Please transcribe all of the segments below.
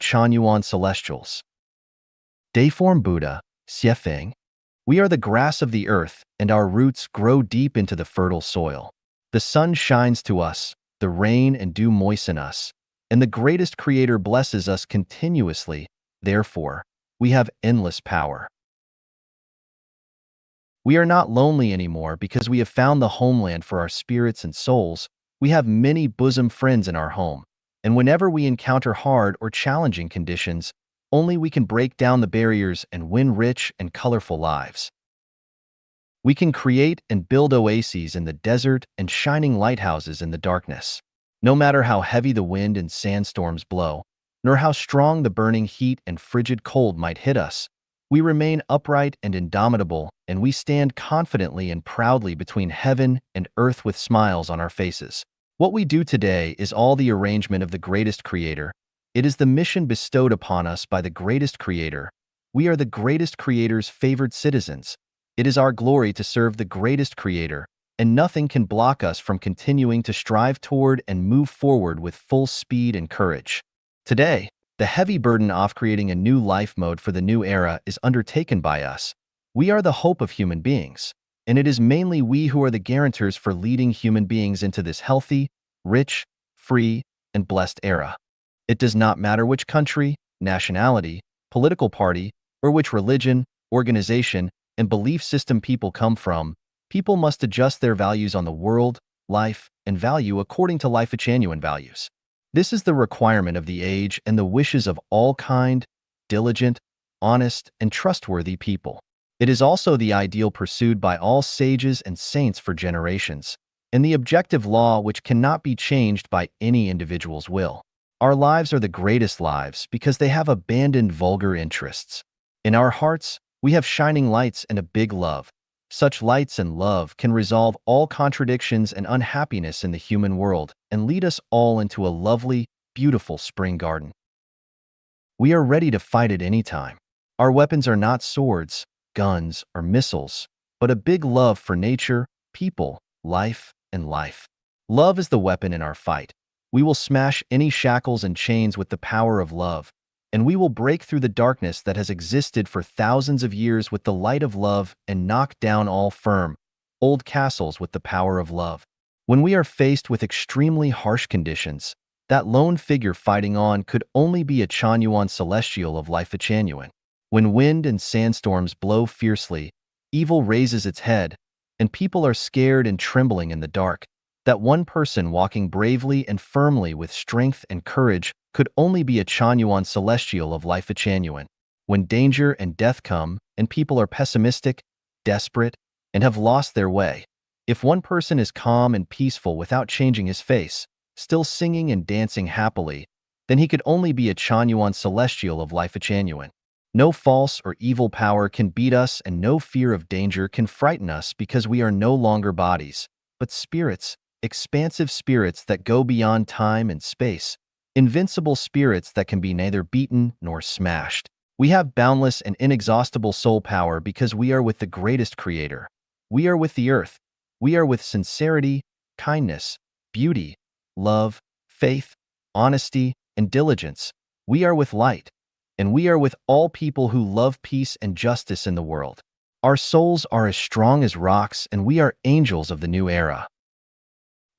Chanyuan Celestials. Deiform Buddha, Xiefeng. We are the grass of the earth, and our roots grow deep into the fertile soil. The sun shines to us, the rain and dew moisten us, and the greatest Creator blesses us continuously. Therefore, we have endless power. We are not lonely anymore because we have found the homeland for our spirits and souls. We have many bosom friends in our home, and whenever we encounter hard or challenging conditions, only we can break down the barriers and win rich and colorful lives. We can create and build oases in the desert and shining lighthouses in the darkness. No matter how heavy the wind and sandstorms blow, nor how strong the burning heat and frigid cold might hit us, we remain upright and indomitable, and we stand confidently and proudly between heaven and earth with smiles on our faces. What we do today is all the arrangement of the greatest Creator. It is the mission bestowed upon us by the greatest Creator. We are the greatest Creator's favored citizens. It is our glory to serve the greatest Creator, and nothing can block us from continuing to strive toward and move forward with full speed and courage. Today, the heavy burden of creating a new life mode for the new era is undertaken by us. We are the hope of human beings, and it is mainly we who are the guarantors for leading human beings into this healthy, rich, free, and blessed era. It does not matter which country, nationality, political party, or which religion, organization, and belief system people come from. People must adjust their values on the world, life, and value according to life genuine values. This is the requirement of the age and the wishes of all kind, diligent, honest, and trustworthy people. It is also the ideal pursued by all sages and saints for generations, and the objective law which cannot be changed by any individual's will. Our lives are the greatest lives because they have abandoned vulgar interests. In our hearts, we have shining lights and a big love. Such lights and love can resolve all contradictions and unhappiness in the human world and lead us all into a lovely, beautiful spring garden. We are ready to fight at any time. Our weapons are not swords, guns, or missiles, but a big love for nature, people, life, and life. Love is the weapon in our fight. We will smash any shackles and chains with the power of love, and we will break through the darkness that has existed for thousands of years with the light of love and knock down all firm, old castles with the power of love. When we are faced with extremely harsh conditions, that lone figure fighting on could only be a Chanyuan celestial of life Chanyuan. When wind and sandstorms blow fiercely, evil raises its head, and people are scared and trembling in the dark. That one person walking bravely and firmly with strength and courage could only be a Chanyuan celestial of life Chanyuan. When danger and death come, and people are pessimistic, desperate, and have lost their way, if one person is calm and peaceful without changing his face, still singing and dancing happily, then he could only be a Chanyuan celestial of life Chanyuan. No false or evil power can beat us, and no fear of danger can frighten us because we are no longer bodies, but spirits, expansive spirits that go beyond time and space, invincible spirits that can be neither beaten nor smashed. We have boundless and inexhaustible soul power because we are with the greatest Creator. We are with the earth. We are with sincerity, kindness, beauty, love, faith, honesty, and diligence. We are with light, and we are with all people who love peace and justice in the world. Our souls are as strong as rocks, and we are angels of the new era.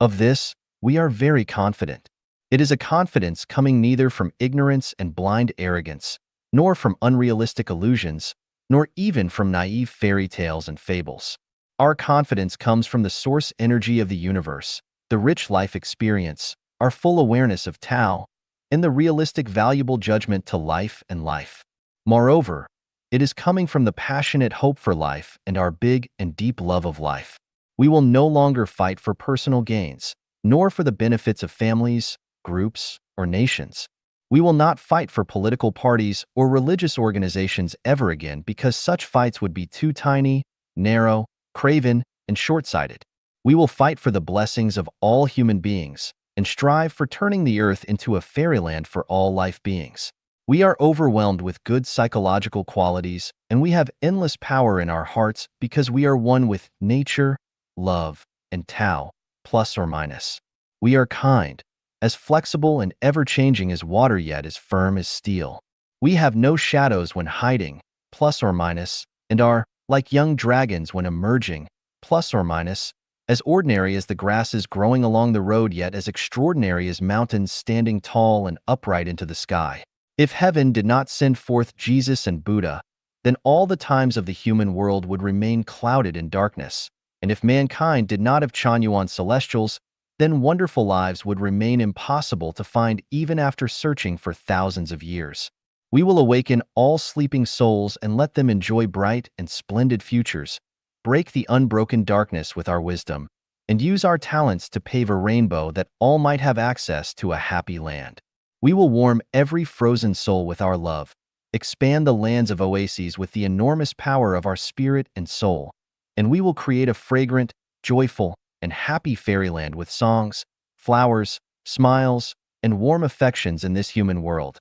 Of this, we are very confident. It is a confidence coming neither from ignorance and blind arrogance, nor from unrealistic illusions, nor even from naive fairy tales and fables. Our confidence comes from the source energy of the universe, the rich life experience, our full awareness of Tao, and the realistic valuable judgment to life and life. Moreover, it is coming from the passionate hope for life and our big and deep love of life. We will no longer fight for personal gains, nor for the benefits of families, groups, or nations. We will not fight for political parties or religious organizations ever again because such fights would be too tiny, narrow, craven, and short-sighted. We will fight for the blessings of all human beings and strive for turning the earth into a fairyland for all life beings. We are overwhelmed with good psychological qualities, and we have endless power in our hearts because we are one with nature, love, and Tao, plus or minus. We are kind, as flexible and ever-changing as water yet as firm as steel. We have no shadows when hiding, plus or minus, and are, like young dragons when emerging, plus or minus, as ordinary as the grasses growing along the road yet as extraordinary as mountains standing tall and upright into the sky. If heaven did not send forth Jesus and Buddha, then all the times of the human world would remain clouded in darkness. And if mankind did not have Chanyuan celestials, then wonderful lives would remain impossible to find even after searching for thousands of years. We will awaken all sleeping souls and let them enjoy bright and splendid futures, break the unbroken darkness with our wisdom, and use our talents to pave a rainbow that all might have access to a happy land. We will warm every frozen soul with our love, expand the lands of oases with the enormous power of our spirit and soul, and we will create a fragrant, joyful, and happy fairyland with songs, flowers, smiles, and warm affections in this human world.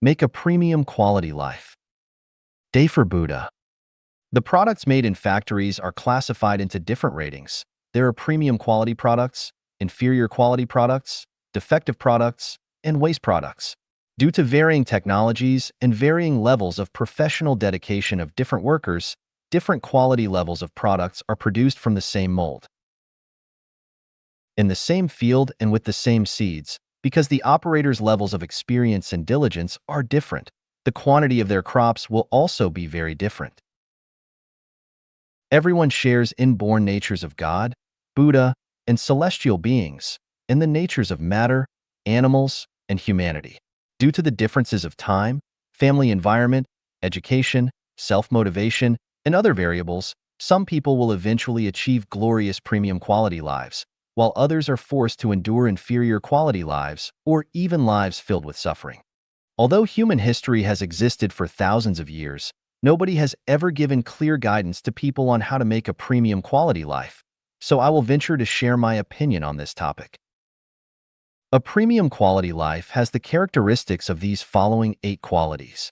Make a premium quality life. Day for Buddha. The products made in factories are classified into different ratings. There are premium quality products, inferior quality products, defective products, and waste products. Due to varying technologies and varying levels of professional dedication of different workers, different quality levels of products are produced from the same mold, in the same field and with the same seeds. Because the operators' levels of experience and diligence are different, the quantity of their crops will also be very different. Everyone shares inborn natures of God, Buddha, and celestial beings, and the natures of matter, animals, and humanity. Due to the differences of time, family environment, education, self-motivation, and other variables, some people will eventually achieve glorious premium quality lives, while others are forced to endure inferior quality lives or even lives filled with suffering. Although human history has existed for thousands of years, nobody has ever given clear guidance to people on how to make a premium quality life, so I will venture to share my opinion on this topic. A premium quality life has the characteristics of these following 8 qualities.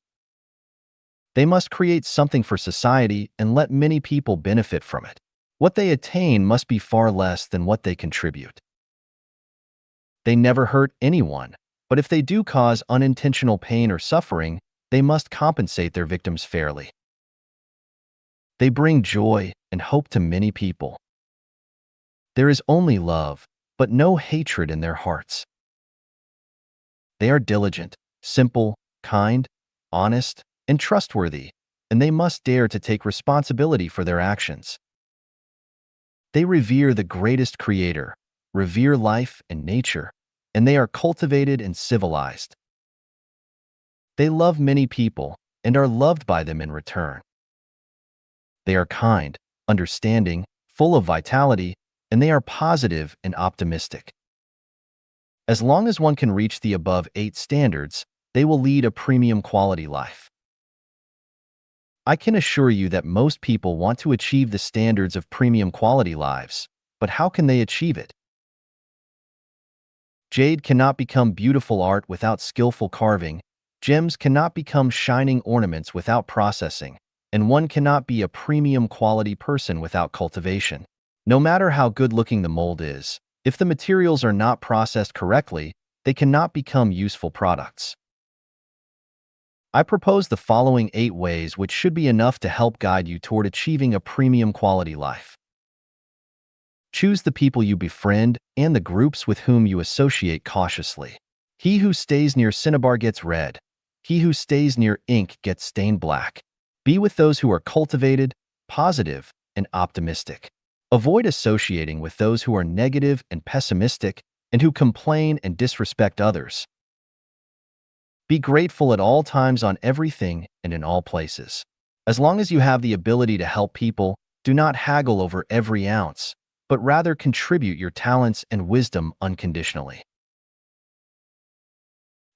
They must create something for society and let many people benefit from it. What they attain must be far less than what they contribute. They never hurt anyone, but if they do cause unintentional pain or suffering, they must compensate their victims fairly. They bring joy and hope to many people. There is only love, but no hatred in their hearts. They are diligent, simple, kind, honest, and trustworthy, and they must dare to take responsibility for their actions. They revere the greatest creator, revere life and nature, and they are cultivated and civilized. They love many people and are loved by them in return. They are kind, understanding, full of vitality, and they are positive and optimistic. As long as one can reach the above 8 standards, they will lead a premium quality life. I can assure you that most people want to achieve the standards of premium quality lives, but how can they achieve it? Jade cannot become beautiful art without skillful carving, gems cannot become shining ornaments without processing, and one cannot be a premium quality person without cultivation. No matter how good-looking the mold is, if the materials are not processed correctly, they cannot become useful products. I propose the following 8 ways which should be enough to help guide you toward achieving a premium quality life. Choose the people you befriend and the groups with whom you associate cautiously. He who stays near cinnabar gets red. He who stays near ink gets stained black. Be with those who are cultivated, positive, and optimistic. Avoid associating with those who are negative and pessimistic and who complain and disrespect others. Be grateful at all times on everything and in all places. As long as you have the ability to help people, do not haggle over every ounce, but rather contribute your talents and wisdom unconditionally.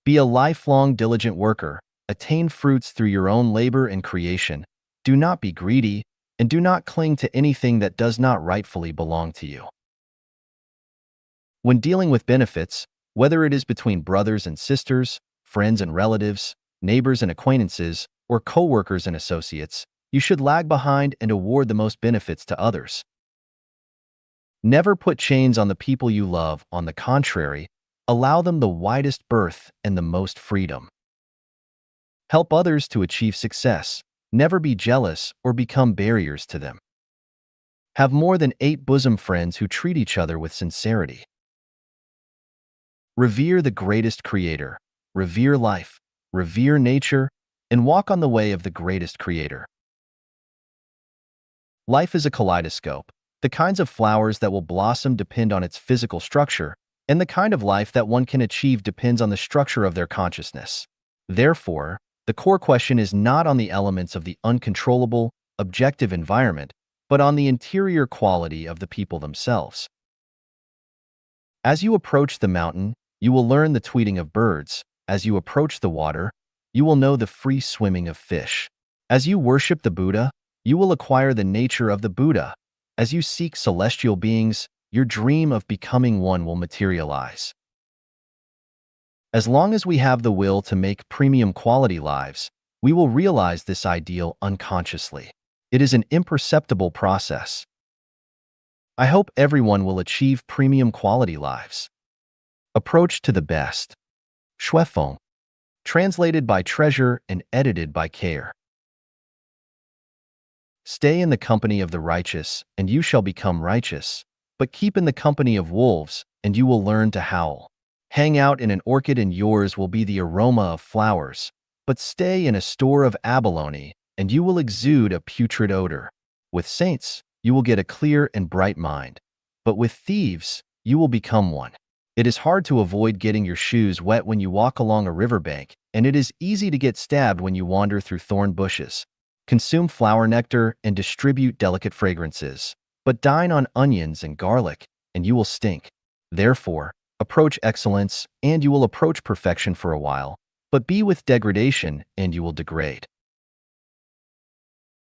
Be a lifelong diligent worker, attain fruits through your own labor and creation, do not be greedy, and do not cling to anything that does not rightfully belong to you. When dealing with benefits, whether it is between brothers and sisters, friends and relatives, neighbors and acquaintances, or co-workers and associates, you should lag behind and award the most benefits to others. Never put chains on the people you love. On the contrary, Allow them the widest berth and the most freedom. Help others to achieve success. Never be jealous or become barriers to them. Have more than 8 bosom friends who treat each other with sincerity. Revere the greatest creator. Revere life. Revere nature, and walk on the way of the greatest creator. Life is a kaleidoscope. The kinds of flowers that will blossom depend on its physical structure, and the kind of life that one can achieve depends on the structure of their consciousness. Therefore, the core question is not on the elements of the uncontrollable, objective environment, but on the interior quality of the people themselves. As you approach the mountain, you will learn the tweeting of birds. As you approach the water, you will know the free swimming of fish. As you worship the Buddha, you will acquire the nature of the Buddha. As you seek celestial beings, your dream of becoming one will materialize. As long as we have the will to make premium quality lives, we will realize this ideal unconsciously. It is an imperceptible process. I hope everyone will achieve premium quality lives. Approach to the best. Shuefeng. Translated by Treasure and edited by Care. Stay in the company of the righteous, and you shall become righteous, but keep in the company of wolves, and you will learn to howl. Hang out in an orchard and yours will be the aroma of flowers, but stay in a store of abalone, and you will exude a putrid odor. With saints, you will get a clear and bright mind, but with thieves, you will become one. It is hard to avoid getting your shoes wet when you walk along a riverbank, and it is easy to get stabbed when you wander through thorn bushes. Consume flower nectar and distribute delicate fragrances, but dine on onions and garlic, and you will stink. Therefore, approach excellence, and you will approach perfection for a while, but be with degradation, and you will degrade.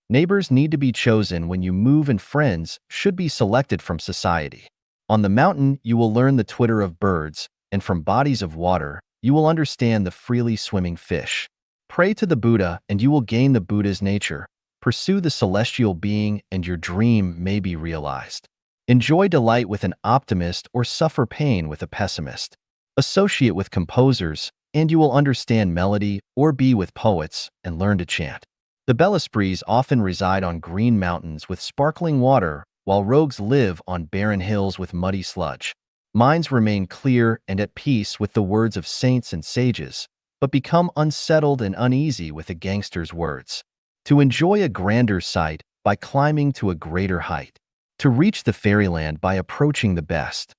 Neighbors need to be chosen when you move, and friends should be selected from society. On the mountain, you will learn the twitter of birds, and from bodies of water, you will understand the freely swimming fish. Pray to the Buddha, and you will gain the Buddha's nature. Pursue the celestial being, and your dream may be realized. Enjoy delight with an optimist or suffer pain with a pessimist. Associate with composers, and you will understand melody, or be with poets, and learn to chant. The bel esprits often reside on green mountains with sparkling water, while rogues live on barren hills with muddy sludge. Minds remain clear and at peace with the words of saints and sages, but become unsettled and uneasy with a gangster's words. To enjoy a grander sight by climbing to a greater height. To reach the fairyland by approaching the best.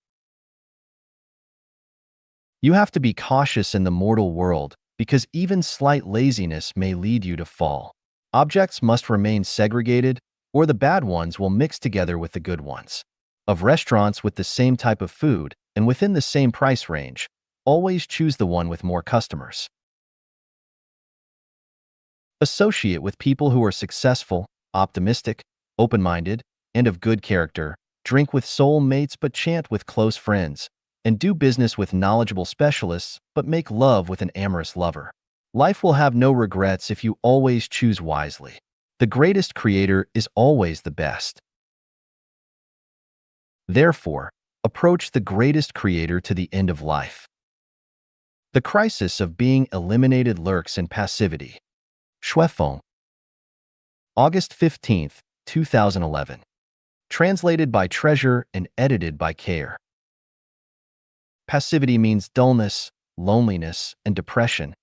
You have to be cautious in the mortal world, because even slight laziness may lead you to fall. Objects must remain segregated, or the bad ones will mix together with the good ones. Of restaurants with the same type of food, and within the same price range, always choose the one with more customers. Associate with people who are successful, optimistic, open-minded, and of good character. Drink with soul mates but chant with close friends, and do business with knowledgeable specialists but make love with an amorous lover. Life will have no regrets if you always choose wisely. The greatest creator is always the best. Therefore, approach the greatest creator to the end of life. The crisis of being eliminated lurks in passivity. Shuefeng. August 15, 2011. Translated by Treasure and edited by Care. Passivity means dullness, loneliness, and depression,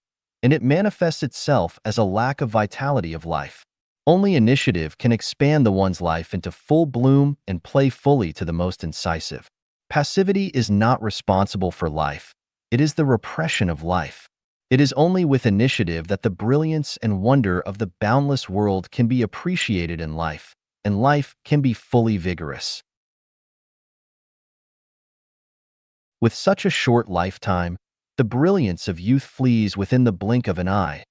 and it manifests itself as a lack of vitality of life. Only initiative can expand the one's life into full bloom and play fully to the most incisive. Passivity is not responsible for life. It is the repression of life. It is only with initiative that the brilliance and wonder of the boundless world can be appreciated in life, and life can be fully vigorous. With such a short lifetime, the brilliance of youth flees within the blink of an eye.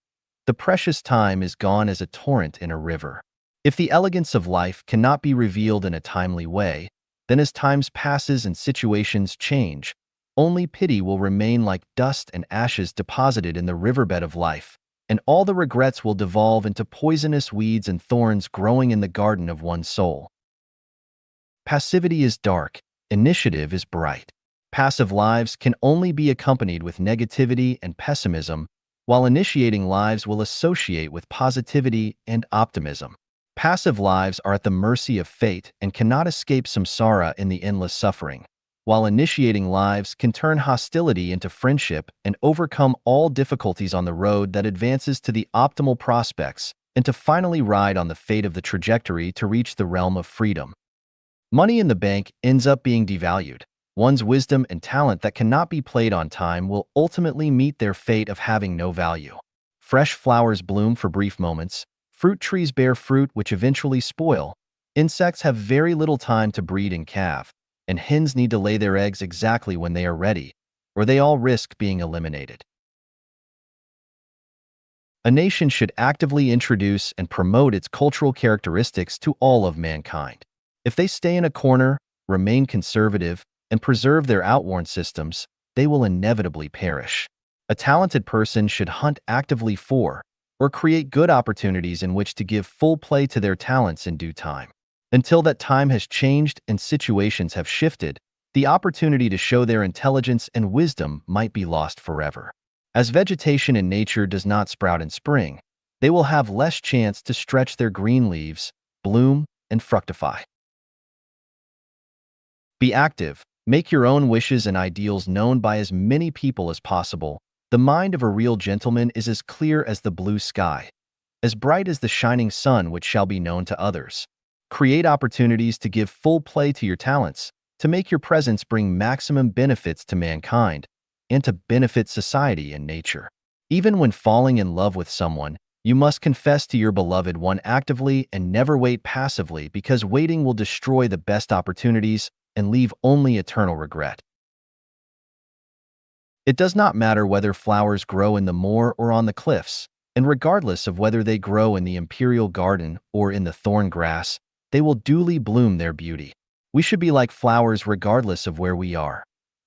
The precious time is gone as a torrent in a river. If the elegance of life cannot be revealed in a timely way, then as times passes and situations change, only pity will remain like dust and ashes deposited in the riverbed of life, and all the regrets will devolve into poisonous weeds and thorns growing in the garden of one's soul. Passivity is dark, initiative is bright. Passive lives can only be accompanied with negativity and pessimism, while initiating lives will associate with positivity and optimism. Passive lives are at the mercy of fate and cannot escape samsara in the endless suffering, while initiating lives can turn hostility into friendship and overcome all difficulties on the road that advances to the optimal prospects and to finally ride on the fate of the trajectory to reach the realm of freedom. Money in the bank ends up being devalued. One's wisdom and talent that cannot be played on time will ultimately meet their fate of having no value. Fresh flowers bloom for brief moments, fruit trees bear fruit which eventually spoil, insects have very little time to breed and calve, and hens need to lay their eggs exactly when they are ready, or they all risk being eliminated. A nation should actively introduce and promote its cultural characteristics to all of mankind. If they stay in a corner, remain conservative, and preserve their outworn systems, they will inevitably perish. A talented person should hunt actively for, or create good opportunities in which to give full play to their talents in due time. Until that time has changed and situations have shifted, the opportunity to show their intelligence and wisdom might be lost forever. As vegetation in nature does not sprout in spring, they will have less chance to stretch their green leaves, bloom, and fructify. Be active. Make your own wishes and ideals known by as many people as possible. The mind of a real gentleman is as clear as the blue sky, as bright as the shining sun which shall be known to others. Create opportunities to give full play to your talents, to make your presence bring maximum benefits to mankind, and to benefit society and nature. Even when falling in love with someone, you must confess to your beloved one actively and never wait passively, because waiting will destroy the best opportunities and leave only eternal regret. It does not matter whether flowers grow in the moor or on the cliffs, and regardless of whether they grow in the imperial garden or in the thorn grass, they will duly bloom their beauty. We should be like flowers regardless of where we are.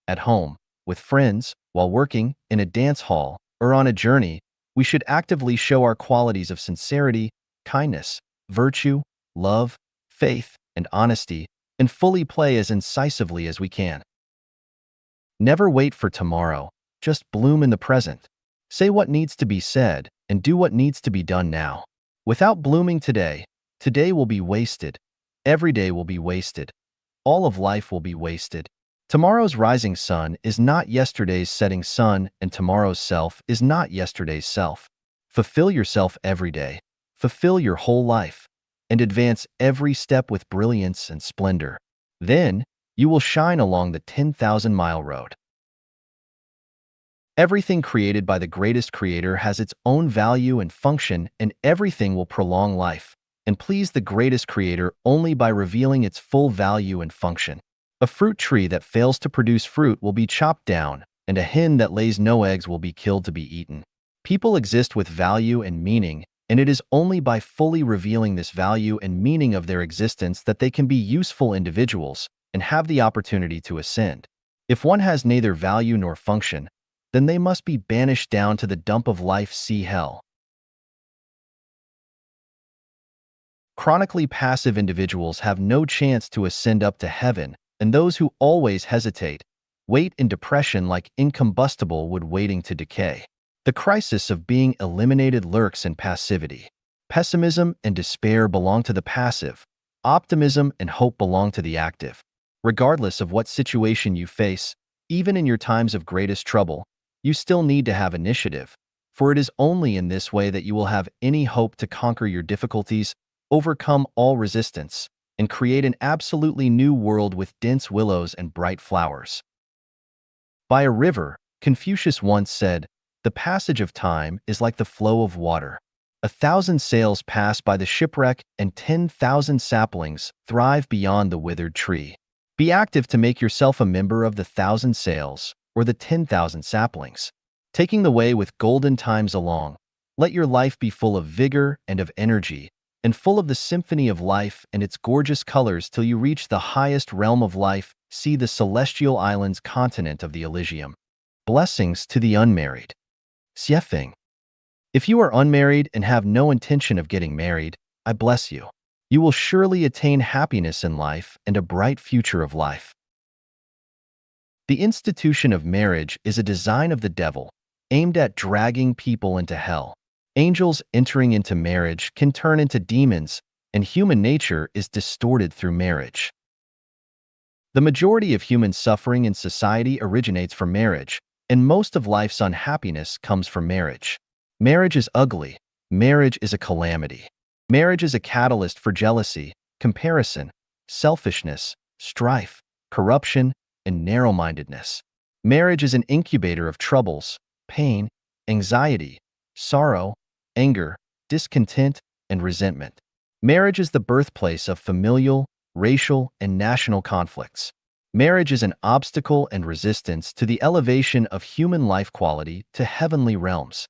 At home, with friends, while working, in a dance hall, or on a journey, we should actively show our qualities of sincerity, kindness, virtue, love, faith, and honesty, and fully play as incisively as we can. Never wait for tomorrow, just bloom in the present. Say what needs to be said, and do what needs to be done now. Without blooming today, today will be wasted. Every day will be wasted. All of life will be wasted. Tomorrow's rising sun is not yesterday's setting sun, and tomorrow's self is not yesterday's self. Fulfill yourself every day. Fulfill your whole life, and advance every step with brilliance and splendor. Then, you will shine along the 10,000-mile road. Everything created by the greatest creator has its own value and function, and everything will prolong life and please the greatest creator only by revealing its full value and function. A fruit tree that fails to produce fruit will be chopped down, and a hen that lays no eggs will be killed to be eaten. People exist with value and meaning, and it is only by fully revealing this value and meaning of their existence that they can be useful individuals and have the opportunity to ascend. If one has neither value nor function, then they must be banished down to the dump of life, see hell. Chronically passive individuals have no chance to ascend up to heaven, and those who always hesitate, wait in depression like incombustible wood waiting to decay. The crisis of being eliminated lurks in passivity. Pessimism and despair belong to the passive. Optimism and hope belong to the active. Regardless of what situation you face, even in your times of greatest trouble, you still need to have initiative, for it is only in this way that you will have any hope to conquer your difficulties, overcome all resistance, and create an absolutely new world with dense willows and bright flowers. By a river, Confucius once said, "The passage of time is like the flow of water. 1,000 sails pass by the shipwreck, and 10,000 saplings thrive beyond the withered tree." Be active to make yourself a member of the 1,000 sails or the 10,000 saplings. Taking the way with golden times along, let your life be full of vigor and of energy, and full of the symphony of life and its gorgeous colors till you reach the highest realm of life, see the celestial islands continent of the Elysium. Blessings to the unmarried. Xiefeng. If you are unmarried and have no intention of getting married, I bless you. You will surely attain happiness in life and a bright future of life. The institution of marriage is a design of the devil, aimed at dragging people into hell. Angels entering into marriage can turn into demons, and human nature is distorted through marriage. The majority of human suffering in society originates from marriage, and most of life's unhappiness comes from marriage. Marriage is ugly. Marriage is a calamity. Marriage is a catalyst for jealousy, comparison, selfishness, strife, corruption, and narrow-mindedness. Marriage is an incubator of troubles, pain, anxiety, sorrow, anger, discontent, and resentment. Marriage is the birthplace of familial, racial, and national conflicts. Marriage is an obstacle and resistance to the elevation of human life quality to heavenly realms.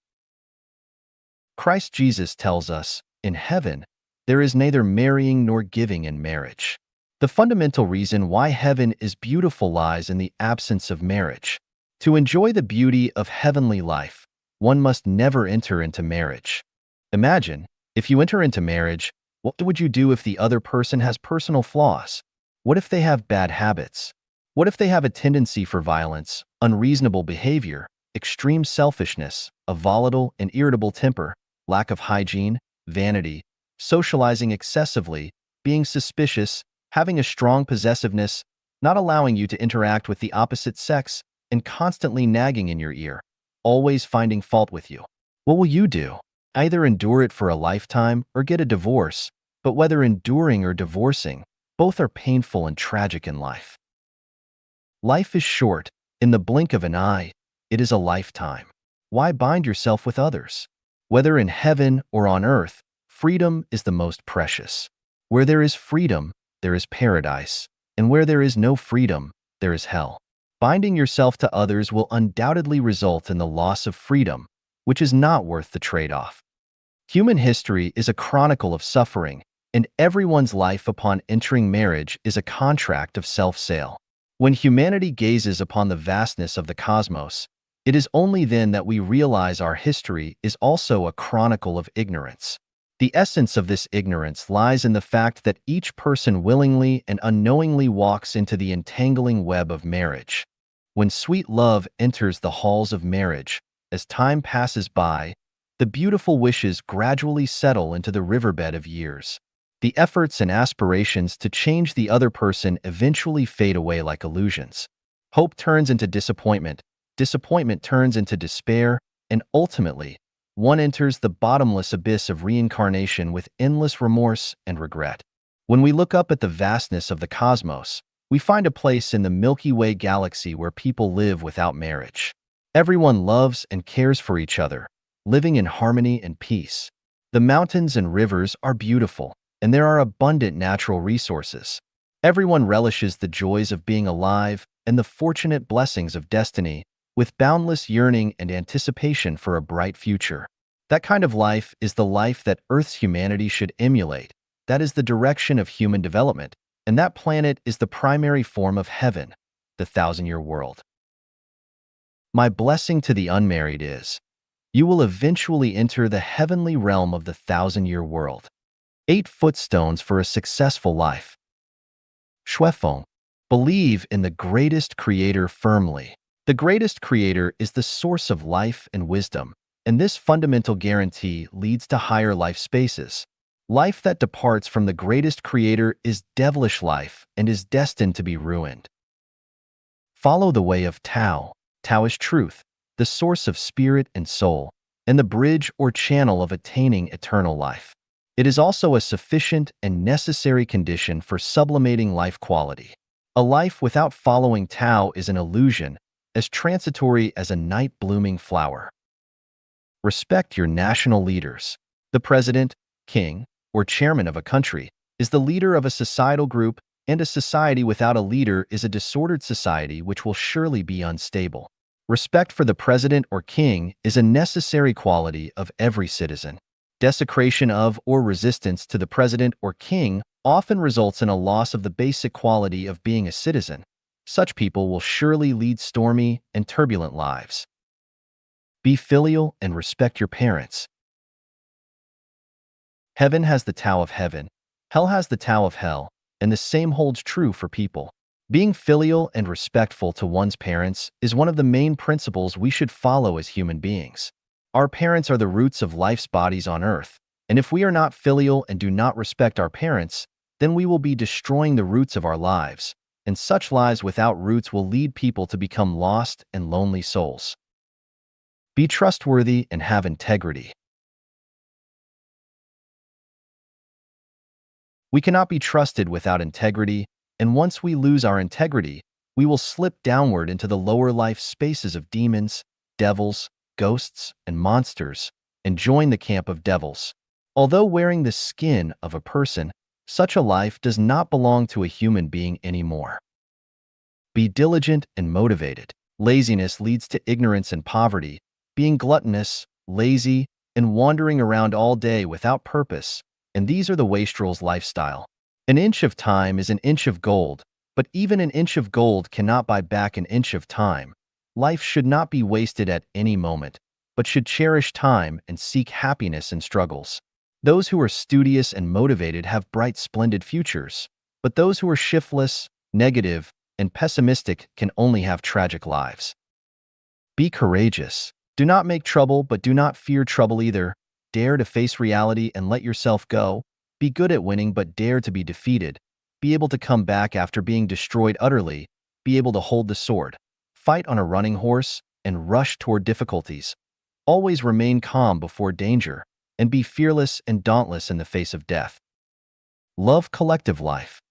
Christ Jesus tells us, in heaven, there is neither marrying nor giving in marriage. The fundamental reason why heaven is beautiful lies in the absence of marriage. To enjoy the beauty of heavenly life, one must never enter into marriage. Imagine, if you enter into marriage, what would you do if the other person has personal flaws? What if they have bad habits? What if they have a tendency for violence, unreasonable behavior, extreme selfishness, a volatile and irritable temper, lack of hygiene, vanity, socializing excessively, being suspicious, having a strong possessiveness, not allowing you to interact with the opposite sex, and constantly nagging in your ear, always finding fault with you? What will you do? Either endure it for a lifetime or get a divorce, but whether enduring or divorcing, both are painful and tragic in life. Life is short. In the blink of an eye, it is a lifetime. Why bind yourself with others? Whether in heaven or on earth, freedom is the most precious. Where there is freedom, there is paradise, and where there is no freedom, there is hell. Binding yourself to others will undoubtedly result in the loss of freedom, which is not worth the trade-off. Human history is a chronicle of suffering, and everyone's life upon entering marriage is a contract of self-sale. When humanity gazes upon the vastness of the cosmos, it is only then that we realize our history is also a chronicle of ignorance. The essence of this ignorance lies in the fact that each person willingly and unknowingly walks into the entangling web of marriage. When sweet love enters the halls of marriage, as time passes by, the beautiful wishes gradually settle into the riverbed of years. The efforts and aspirations to change the other person eventually fade away like illusions. Hope turns into disappointment, disappointment turns into despair, and ultimately, one enters the bottomless abyss of reincarnation with endless remorse and regret. When we look up at the vastness of the cosmos, we find a place in the Milky Way galaxy where people live without marriage. Everyone loves and cares for each other, living in harmony and peace. The mountains and rivers are beautiful, and there are abundant natural resources. Everyone relishes the joys of being alive and the fortunate blessings of destiny, with boundless yearning and anticipation for a bright future. That kind of life is the life that Earth's humanity should emulate. That is the direction of human development, and that planet is the primary form of heaven, the thousand-year world. My blessing to the unmarried is, you will eventually enter the heavenly realm of the thousand-year world. 8 footstones for a successful life. Shuefeng. Believe in the greatest creator firmly. The greatest creator is the source of life and wisdom, and this fundamental guarantee leads to higher life spaces. Life that departs from the greatest creator is devilish life and is destined to be ruined. Follow the way of Tao. Tao is truth, the source of spirit and soul, and the bridge or channel of attaining eternal life. It is also a sufficient and necessary condition for sublimating life quality. A life without following Tao is an illusion, as transitory as a night-blooming flower. Respect your national leaders. The president, king, or chairman of a country is the leader of a societal group, and a society without a leader is a disordered society which will surely be unstable. Respect for the president or king is a necessary quality of every citizen. Desecration of or resistance to the president or king often results in a loss of the basic quality of being a citizen. Such people will surely lead stormy and turbulent lives. Be filial and respect your parents. Heaven has the Tao of heaven, hell has the Tao of hell, and the same holds true for people. Being filial and respectful to one's parents is one of the main principles we should follow as human beings. Our parents are the roots of life's bodies on earth, and if we are not filial and do not respect our parents, then we will be destroying the roots of our lives, and such lives without roots will lead people to become lost and lonely souls. Be trustworthy and have integrity. We cannot be trusted without integrity, and once we lose our integrity, we will slip downward into the lower life spaces of demons, devils, ghosts, and monsters, and join the camp of devils. Although wearing the skin of a person, such a life does not belong to a human being anymore. Be diligent and motivated. Laziness leads to ignorance and poverty. Being gluttonous, lazy, and wandering around all day without purpose, and these are the wastrel's lifestyle. An inch of time is an inch of gold, but even an inch of gold cannot buy back an inch of time. Life should not be wasted at any moment, but should cherish time and seek happiness in struggles. Those who are studious and motivated have bright, splendid futures, but those who are shiftless, negative, and pessimistic can only have tragic lives. Be courageous. Do not make trouble, but do not fear trouble either. Dare to face reality and let yourself go. Be good at winning, but dare to be defeated. Be able to come back after being destroyed utterly. Be able to hold the sword, fight on a running horse, and rush toward difficulties. Always remain calm before danger, and be fearless and dauntless in the face of death. Love collective life.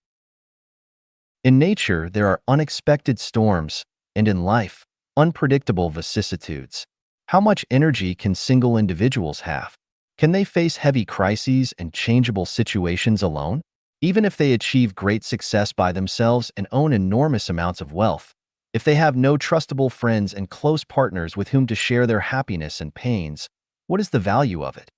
In nature, there are unexpected storms, and in life, unpredictable vicissitudes. How much energy can single individuals have? Can they face heavy crises and changeable situations alone? Even if they achieve great success by themselves and own enormous amounts of wealth, if they have no trustable friends and close partners with whom to share their happiness and pains, what is the value of it?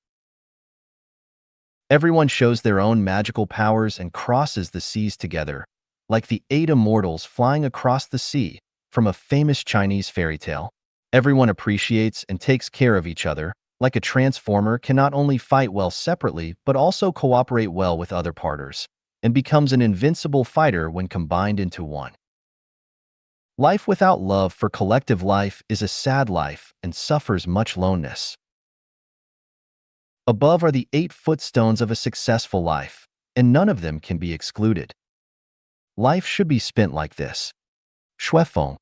Everyone shows their own magical powers and crosses the seas together, like the 8 immortals flying across the sea from a famous Chinese fairy tale. Everyone appreciates and takes care of each other, like a transformer can not only fight well separately but also cooperate well with other partners, and becomes an invincible fighter when combined into one. Life without love for collective life is a sad life and suffers much loneliness. Above are the 8 footstones of a successful life, and none of them can be excluded. Life should be spent like this. Shuifeng.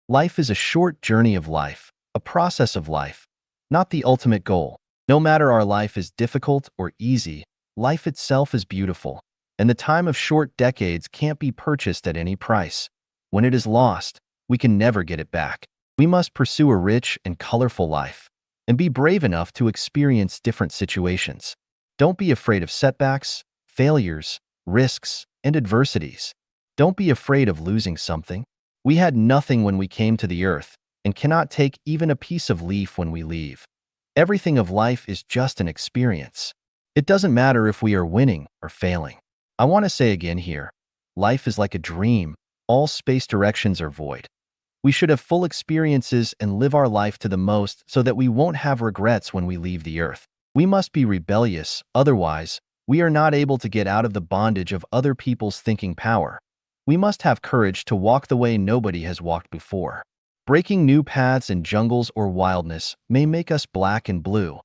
Life is a short journey of life, a process of life, not the ultimate goal. No matter our life is difficult or easy, life itself is beautiful, and the time of short decades can't be purchased at any price. When it is lost, we can never get it back. We must pursue a rich and colorful life, and be brave enough to experience different situations. Don't be afraid of setbacks, failures, risks, and adversities. Don't be afraid of losing something. We had nothing when we came to the earth, and cannot take even a piece of leaf when we leave. Everything of life is just an experience. It doesn't matter if we are winning or failing. I want to say again here, life is like a dream. All space directions are void. We should have full experiences and live our life to the most so that we won't have regrets when we leave the earth. We must be rebellious, otherwise, we are not able to get out of the bondage of other people's thinking power. We must have courage to walk the way nobody has walked before. Breaking new paths in jungles or wildness may make us black and blue,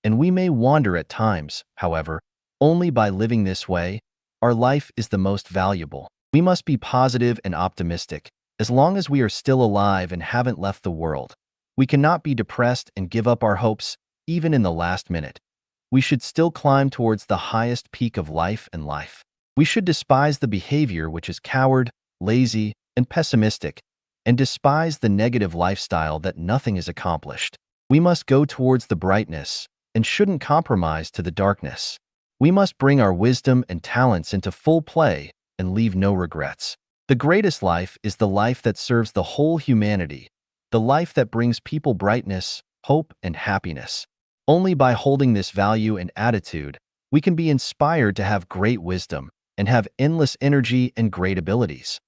and we may wander at times. However, only by living this way, our life is the most valuable. We must be positive and optimistic. As long as we are still alive and haven't left the world, we cannot be depressed and give up our hopes, even in the last minute. We should still climb towards the highest peak of life and life. We should despise the behavior which is coward, lazy, and pessimistic, and despise the negative lifestyle that nothing is accomplished. We must go towards the brightness and shouldn't compromise to the darkness. We must bring our wisdom and talents into full play and leave no regrets. The greatest life is the life that serves the whole humanity, the life that brings people brightness, hope, and happiness. Only by holding this value and attitude, we can be inspired to have great wisdom and have endless energy and great abilities.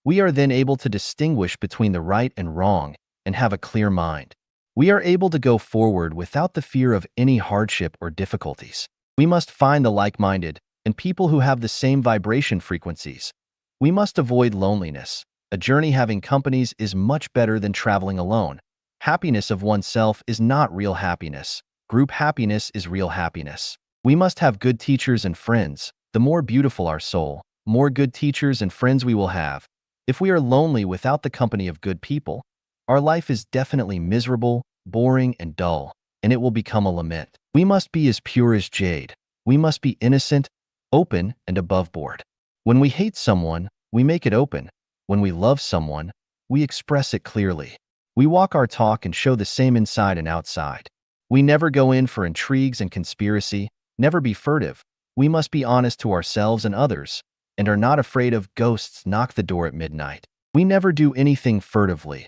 We are then able to distinguish between the right and wrong and have a clear mind. We are able to go forward without the fear of any hardship or difficulties. We must find the like-minded and people who have the same vibration frequencies. We must avoid loneliness, A journey having companies is much better than traveling alone. Happiness of oneself is not real happiness. Group happiness is real happiness. We must have good teachers and friends. The more beautiful our soul, more good teachers and friends we will have. If we are lonely without the company of good people, our life is definitely miserable, boring, and dull, and it will become a lament. We must be as pure as jade. We must be innocent, open, and above board. When we hate someone, we make it open. When we love someone, we express it clearly. We walk our talk and show the same inside and outside. We never go in for intrigues and conspiracy, never be furtive. We must be honest to ourselves and others, and are not afraid of ghosts knock the door at midnight. We never do anything furtively.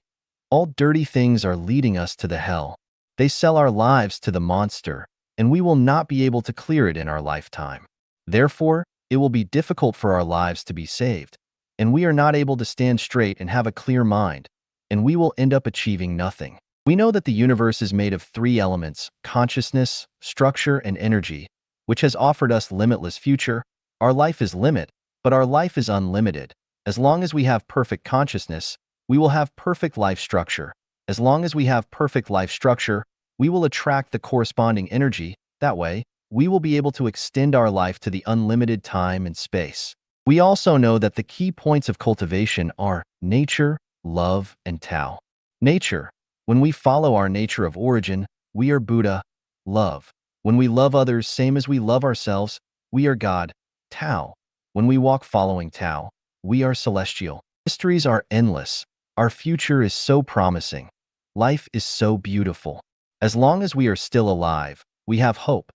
All dirty things are leading us to the hell. They sell our lives to the monster, and we will not be able to clear it in our lifetime. Therefore, it will be difficult for our lives to be saved, and we are not able to stand straight and have a clear mind, and we will end up achieving nothing. We know that the universe is made of three elements: consciousness, structure, and energy, which has offered us limitless future. Our life is limit, but our life is unlimited. As long as we have perfect consciousness, we will have perfect life structure. As long as we have perfect life structure, we will attract the corresponding energy. That way, we will be able to extend our life to the unlimited time and space. We also know that the key points of cultivation are nature, love, and Tao. Nature. When we follow our nature of origin, we are Buddha. Love. When we love others same as we love ourselves, we are God. Tao. When we walk following Tao, we are celestial. Histories are endless. Our future is so promising. Life is so beautiful. As long as we are still alive, we have hope.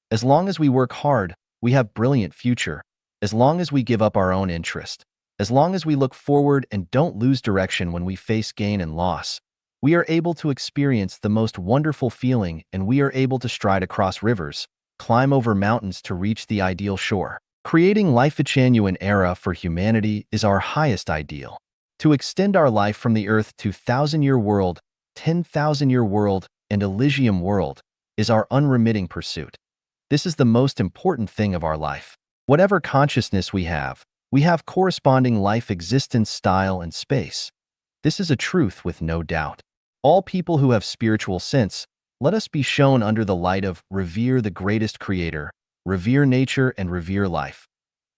As long as we work hard, we have brilliant future. As long as we give up our own interest. As long as we look forward and don't lose direction when we face gain and loss, we are able to experience the most wonderful feeling, and we are able to stride across rivers, climb over mountains to reach the ideal shore. Creating life a genuine era for humanity is our highest ideal. To extend our life from the earth to 1,000-year world, 10,000-year world, and Elysium world is our unremitting pursuit. This is the most important thing of our life. Whatever consciousness we have corresponding life existence style and space. This is a truth with no doubt. All people who have spiritual sense, let us be shown under the light of revere the greatest creator, revere nature, and revere life.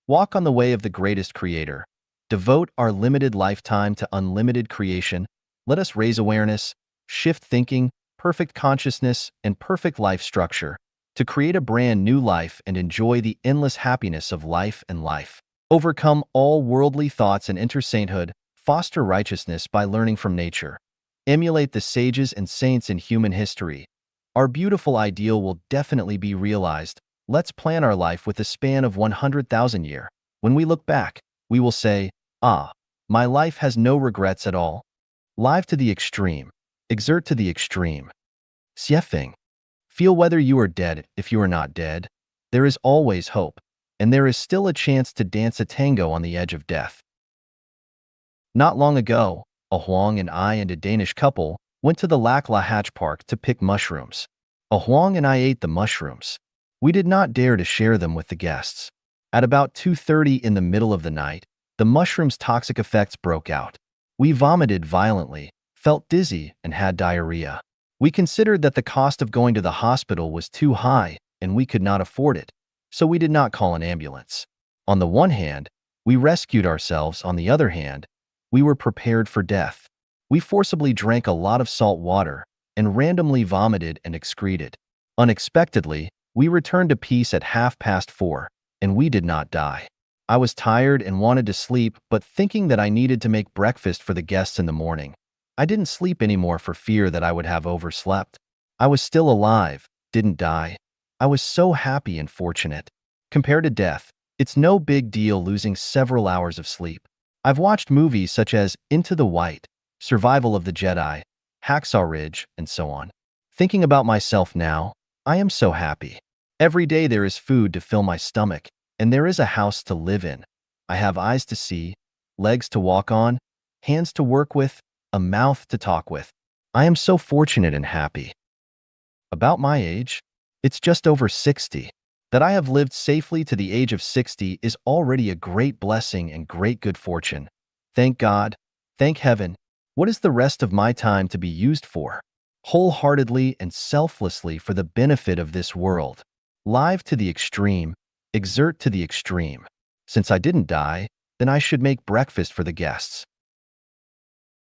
Walk on the way of the greatest creator. Devote our limited lifetime to unlimited creation. Let us raise awareness, shift thinking, perfect consciousness, and perfect life structure to create a brand new life and enjoy the endless happiness of life and life. Overcome all worldly thoughts and enter sainthood. Foster righteousness by learning from nature. Emulate the sages and saints in human history. Our beautiful ideal will definitely be realized. Let's plan our life with a span of 100,000 years. When we look back, we will say, "Ah, my life has no regrets at all." Live to the extreme. Exert to the extreme. Siefing. Feel whether you are dead. If you are not dead, there is always hope, and there is still a chance to dance a tango on the edge of death. Not long ago, a Huang and I and a Danish couple went to the Lac La Hatch Park to pick mushrooms. A Huang and I ate the mushrooms. We did not dare to share them with the guests. At about 2:30 in the middle of the night, the mushroom's toxic effects broke out. We vomited violently, felt dizzy, and had diarrhea. We considered that the cost of going to the hospital was too high and we could not afford it, so we did not call an ambulance. On the one hand, we rescued ourselves. On the other hand, we were prepared for death. We forcibly drank a lot of salt water and randomly vomited and excreted. Unexpectedly, we returned to peace at 4:30, and we did not die. I was tired and wanted to sleep, but thinking that I needed to make breakfast for the guests in the morning, I didn't sleep anymore for fear that I would have overslept. I was still alive, didn't die. I was so happy and fortunate. Compared to death, it's no big deal losing several hours of sleep. I've watched movies such as Into the White, Survival of the Jedi, Hacksaw Ridge, and so on. Thinking about myself now, I am so happy. Every day there is food to fill my stomach, and there is a house to live in. I have eyes to see, legs to walk on, hands to work with, a mouth to talk with. I am so fortunate and happy. About my age, it's just over 60. That I have lived safely to the age of 60 is already a great blessing and great good fortune. Thank God, Thank heaven. What is the rest of my time to be used for? Wholeheartedly and selflessly for the benefit of this world. Live to the extreme, exert to the extreme. Since I didn't die, then I should make breakfast for the guests.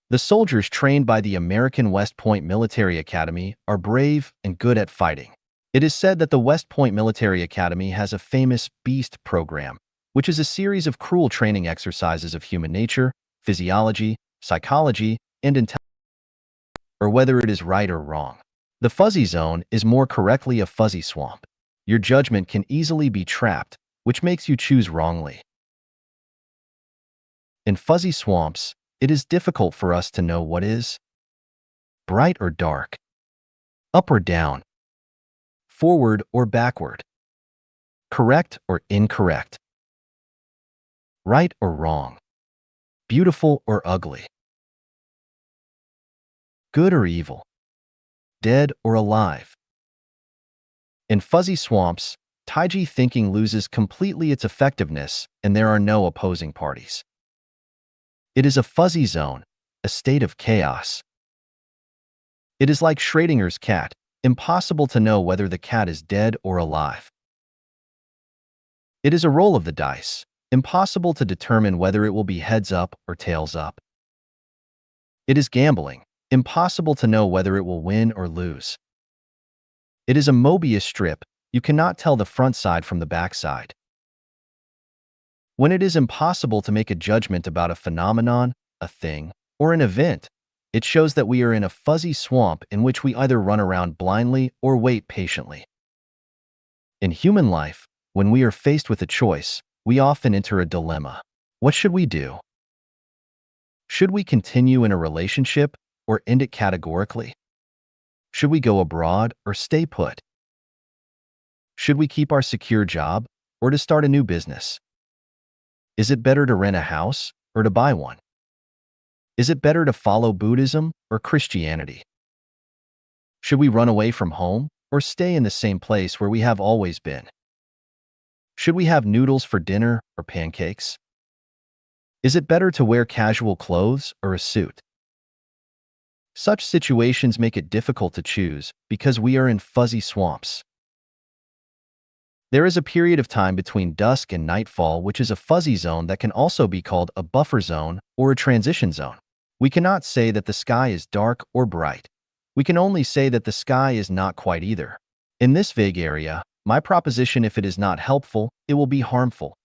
The soldiers trained by the American West Point Military Academy are brave and good at fighting. It is said that the West Point Military Academy has a famous BEAST program, which is a series of cruel training exercises of human nature, physiology, psychology, and intelligence, or whether it is right or wrong. The fuzzy zone is more correctly a fuzzy swamp. Your judgment can easily be trapped, which makes you choose wrongly. In fuzzy swamps, it is difficult for us to know what is bright or dark, up or down, forward or backward, correct or incorrect, right or wrong, beautiful or ugly, good or evil, dead or alive. In fuzzy swamps, Taiji thinking loses completely its effectiveness and there are no opposing parties. It is a fuzzy zone, a state of chaos. It is like Schrodinger's cat, impossible to know whether the cat is dead or alive. It is a roll of the dice, impossible to determine whether it will be heads up or tails up. It is gambling, impossible to know whether it will win or lose. It is a Mobius strip, you cannot tell the front side from the back side. When it is impossible to make a judgment about a phenomenon, a thing, or an event, it shows that we are in a fuzzy swamp in which we either run around blindly or wait patiently. In human life, when we are faced with a choice, we often enter a dilemma. What should we do? Should we continue in a relationship or end it categorically? Should we go abroad or stay put? Should we keep our secure job or to start a new business? Is it better to rent a house or to buy one? Is it better to follow Buddhism or Christianity? Should we run away from home or stay in the same place where we have always been? Should we have noodles for dinner or pancakes? Is it better to wear casual clothes or a suit? Such situations make it difficult to choose because we are in fuzzy swamps. There is a period of time between dusk and nightfall which is a fuzzy zone that can also be called a buffer zone or a transition zone. We cannot say that the sky is dark or bright. We can only say that the sky is not quite either. In this vague area, my proposition, if it is not helpful, it will be harmful.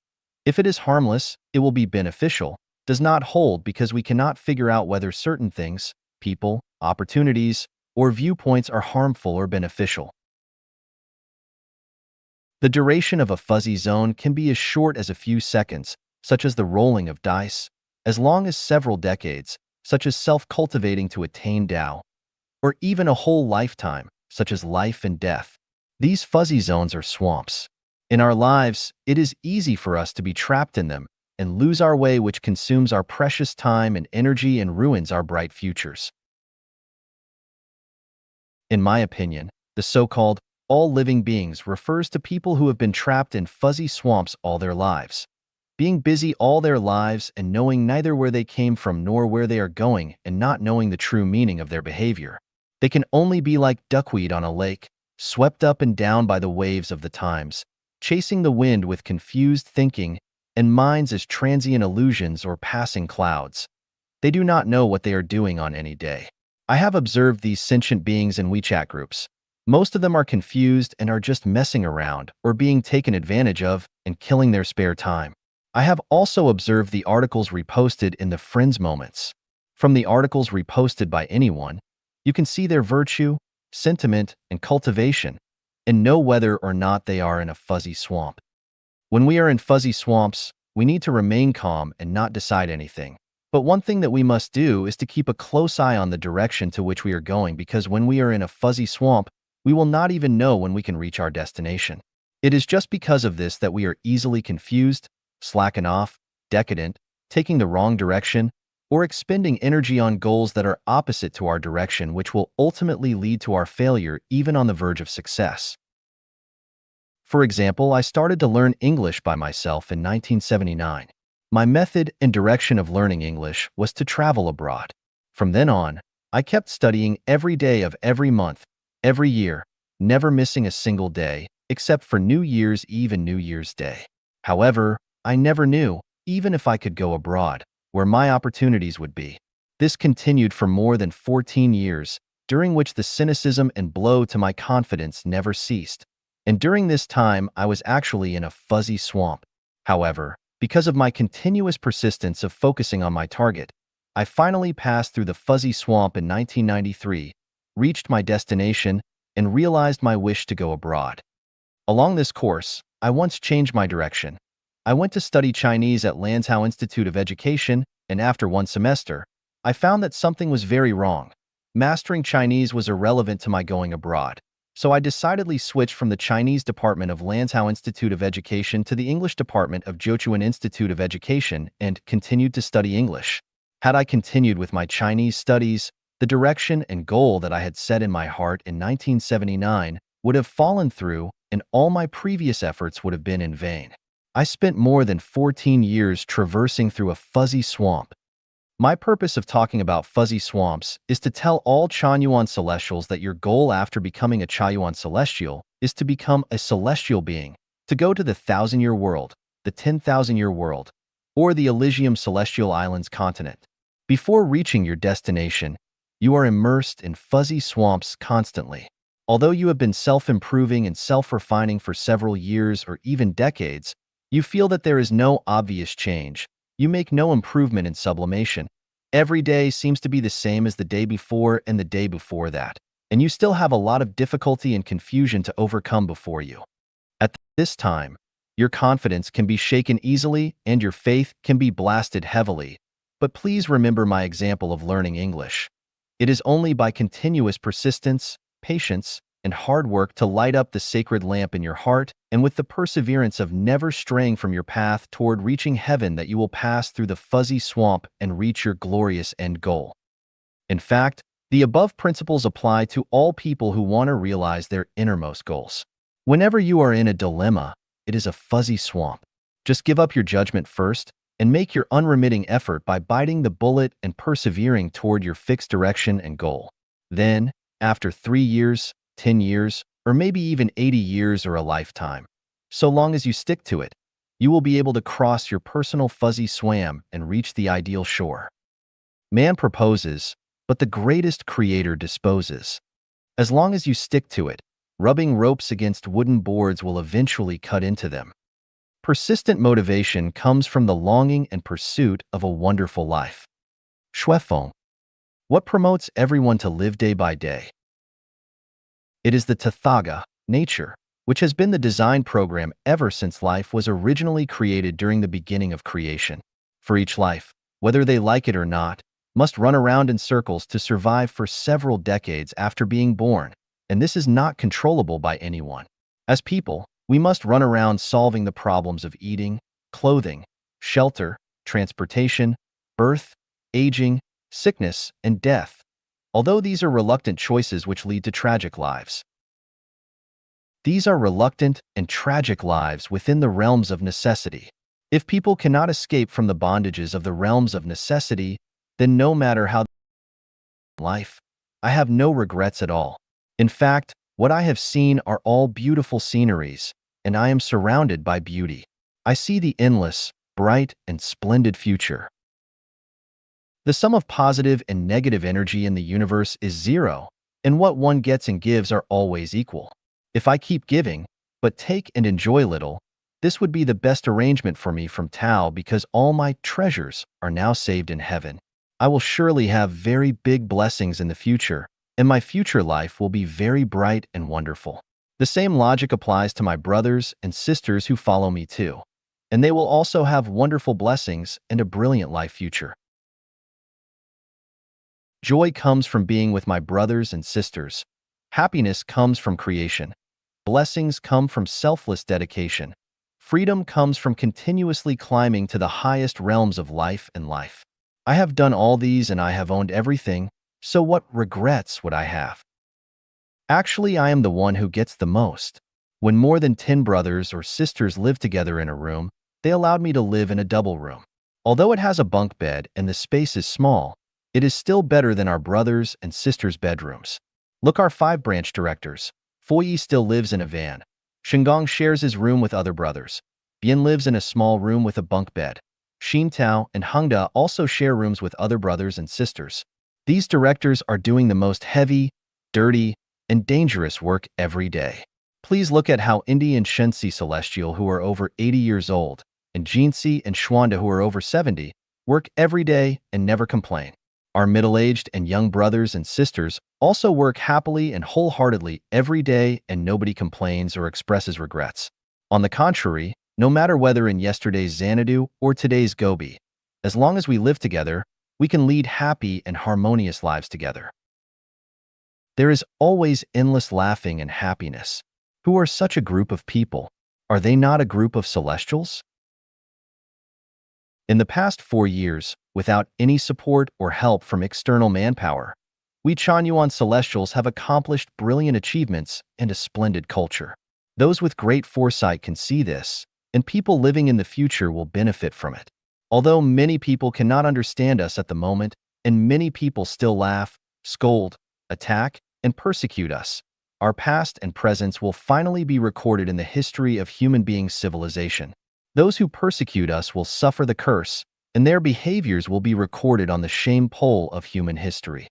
If it is harmless, it will be beneficial, does not hold because we cannot figure out whether certain things, people, opportunities, or viewpoints are harmful or beneficial. The duration of a fuzzy zone can be as short as a few seconds, such as the rolling of dice, as long as several decades, such as self-cultivating to attain Tao, or even a whole lifetime, such as life and death. These fuzzy zones are swamps. In our lives, it is easy for us to be trapped in them and lose our way, which consumes our precious time and energy and ruins our bright futures. In my opinion, the so-called all living beings refers to people who have been trapped in fuzzy swamps all their lives, being busy all their lives and knowing neither where they came from nor where they are going and not knowing the true meaning of their behavior. They can only be like duckweed on a lake, swept up and down by the waves of the times, chasing the wind with confused thinking and minds as transient illusions or passing clouds. They do not know what they are doing on any day. I have observed these sentient beings in WeChat groups. Most of them are confused and are just messing around or being taken advantage of and killing their spare time. I have also observed the articles reposted in the Friends moments. From the articles reposted by anyone, you can see their virtue, sentiment, and cultivation, and know whether or not they are in a fuzzy swamp. When we are in fuzzy swamps, we need to remain calm and not decide anything. But one thing that we must do is to keep a close eye on the direction to which we are going, because when we are in a fuzzy swamp, we will not even know when we can reach our destination. It is just because of this that we are easily confused, slacken off, decadent, taking the wrong direction, or expending energy on goals that are opposite to our direction, which will ultimately lead to our failure even on the verge of success. For example, I started to learn English by myself in 1979. My method and direction of learning English was to travel abroad. From then on, I kept studying every day of every month, every year, never missing a single day, except for New Year's Eve and New Year's Day. However, I never knew, even if I could go abroad, where my opportunities would be. This continued for more than 14 years, during which the cynicism and blow to my confidence never ceased. And during this time, I was actually in a fuzzy swamp. However, because of my continuous persistence of focusing on my target, I finally passed through the fuzzy swamp in 1993, reached my destination, and realized my wish to go abroad. Along this course, I once changed my direction. I went to study Chinese at Lanzhou Institute of Education, and after one semester, I found that something was very wrong. Mastering Chinese was irrelevant to my going abroad. So I decidedly switched from the Chinese department of Lanzhou Institute of Education to the English department of Zhochuan Institute of Education and continued to study English. Had I continued with my Chinese studies, the direction and goal that I had set in my heart in 1979 would have fallen through and all my previous efforts would have been in vain. I spent more than 14 years traversing through a fuzzy swamp. My purpose of talking about fuzzy swamps is to tell all Chanyuan Celestials that your goal after becoming a Chanyuan Celestial is to become a celestial being, to go to the 1,000-year world, the 10,000-year world, or the Elysium Celestial Islands continent. Before reaching your destination, you are immersed in fuzzy swamps constantly. Although you have been self-improving and self-refining for several years or even decades, you feel that there is no obvious change. You make no improvement in sublimation. Every day seems to be the same as the day before and the day before that, and you still have a lot of difficulty and confusion to overcome before you. At this time, your confidence can be shaken easily and your faith can be blasted heavily. But please remember my example of learning English. It is only by continuous persistence, patience, and hard work to light up the sacred lamp in your heart, and with the perseverance of never straying from your path toward reaching heaven that you will pass through the fuzzy swamp and reach your glorious end goal. In fact, the above principles apply to all people who want to realize their innermost goals. Whenever you are in a dilemma, it is a fuzzy swamp. Just give up your judgment first and make your unremitting effort by biting the bullet and persevering toward your fixed direction and goal. Then, after 3 years, 10 years, or maybe even 80 years or a lifetime, so long as you stick to it, you will be able to cross your personal fuzzy swam and reach the ideal shore. Man proposes, but the greatest creator disposes. As long as you stick to it, rubbing ropes against wooden boards will eventually cut into them. Persistent motivation comes from the longing and pursuit of a wonderful life. Shuifeng. What promotes everyone to live day by day? It is the Tathaga, nature, which has been the design program ever since life was originally created during the beginning of creation. For each life, whether they like it or not, must run around in circles to survive for several decades after being born, and this is not controllable by anyone. As people, we must run around solving the problems of eating, clothing, shelter, transportation, birth, aging, sickness, and death, although these are reluctant choices which lead to tragic lives. These are reluctant and tragic lives within the realms of necessity. If people cannot escape from the bondages of the realms of necessity, then no matter how life, I have no regrets at all. In fact, what I have seen are all beautiful sceneries, and I am surrounded by beauty. I see the endless, bright, and splendid future. The sum of positive and negative energy in the universe is zero, and what one gets and gives are always equal. If I keep giving, but take and enjoy little, this would be the best arrangement for me from Tao because all my treasures are now saved in heaven. I will surely have very big blessings in the future, and my future life will be very bright and wonderful. The same logic applies to my brothers and sisters who follow me too, and they will also have wonderful blessings and a brilliant life future. Joy comes from being with my brothers and sisters. Happiness comes from creation. Blessings come from selfless dedication. Freedom comes from continuously climbing to the highest realms of life and life. I have done all these and I have owned everything, so what regrets would I have? Actually, I am the one who gets the most. When more than 10 brothers or sisters lived together in a room, they allowed me to live in a double room. Although it has a bunk bed and the space is small, it is still better than our brothers' and sisters' bedrooms. Look, our five-branch directors. Foyi still lives in a van. Shengong shares his room with other brothers. Bian lives in a small room with a bunk bed. Xin Tao and Hengda also share rooms with other brothers and sisters. These directors are doing the most heavy, dirty, and dangerous work every day. Please look at how Indy and Shensi Celestial, who are over 80 years old, and Jinsi and Schwanda, who are over 70, work every day and never complain. Our middle-aged and young brothers and sisters also work happily and wholeheartedly every day, and nobody complains or expresses regrets. On the contrary, no matter whether in yesterday's Xanadu or today's Gobi, as long as we live together, we can lead happy and harmonious lives together. There is always endless laughing and happiness. Who are such a group of people? Are they not a group of celestials? In the past 4 years, without any support or help from external manpower, we Chanyuan Celestials have accomplished brilliant achievements and a splendid culture. Those with great foresight can see this, and people living in the future will benefit from it. Although many people cannot understand us at the moment, and many people still laugh, scold, attack, and persecute us, our past and presents will finally be recorded in the history of human being civilization. Those who persecute us will suffer the curse, and their behaviors will be recorded on the shame pole of human history.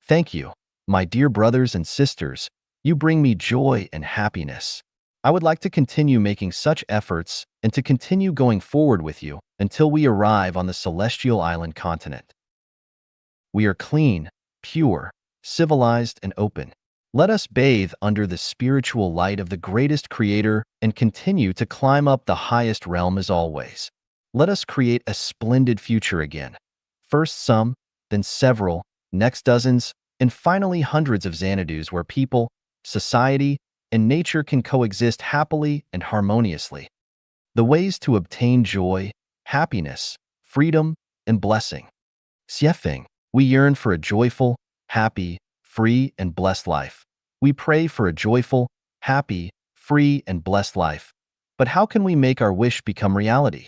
Thank you, my dear brothers and sisters. You bring me joy and happiness. I would like to continue making such efforts and to continue going forward with you until we arrive on the celestial island continent. We are clean, pure, civilized, and open. Let us bathe under the spiritual light of the greatest creator and continue to climb up the highest realm as always. Let us create a splendid future again. First some, then several, next dozens, and finally hundreds of Xanadus where people, society, and nature can coexist happily and harmoniously. The ways to obtain joy, happiness, freedom, and blessing. Xiefeng, we yearn for a joyful, happy, free, and blessed life. We pray for a joyful, happy, free, and blessed life. But how can we make our wish become reality?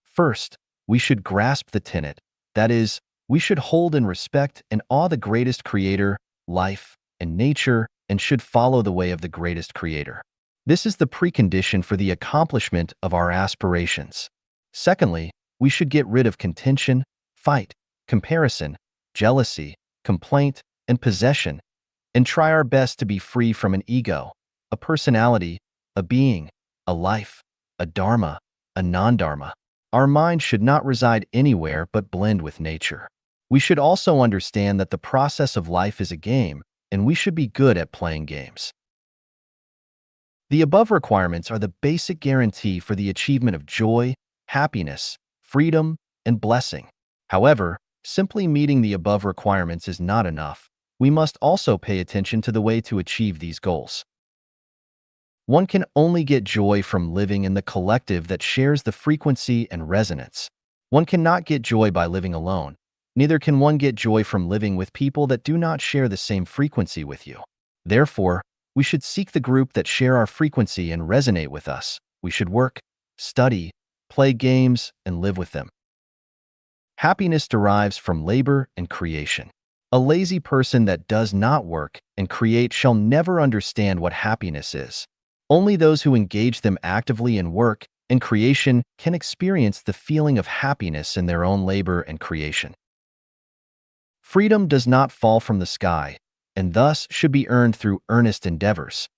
First, we should grasp the tenet, that is, we should hold in respect and awe the greatest creator, life, and nature, and should follow the way of the greatest creator. This is the precondition for the accomplishment of our aspirations. Secondly, we should get rid of contention, fight, comparison, jealousy, complaint, and possession, and try our best to be free from an ego, a personality, a being, a life, a dharma, a non-dharma. Our mind should not reside anywhere but blend with nature. We should also understand that the process of life is a game, and we should be good at playing games. The above requirements are the basic guarantee for the achievement of joy, happiness, freedom, and blessing. However, simply meeting the above requirements is not enough. We must also pay attention to the way to achieve these goals. One can only get joy from living in the collective that shares the frequency and resonance. One cannot get joy by living alone. Neither can one get joy from living with people that do not share the same frequency with you. Therefore, we should seek the group that share our frequency and resonate with us. We should work, study, play games, and live with them. Happiness derives from labor and creation. A lazy person that does not work and create shall never understand what happiness is. Only those who engage them actively in work and creation can experience the feeling of happiness in their own labor and creation. Freedom does not fall from the sky, and thus should be earned through earnest endeavors.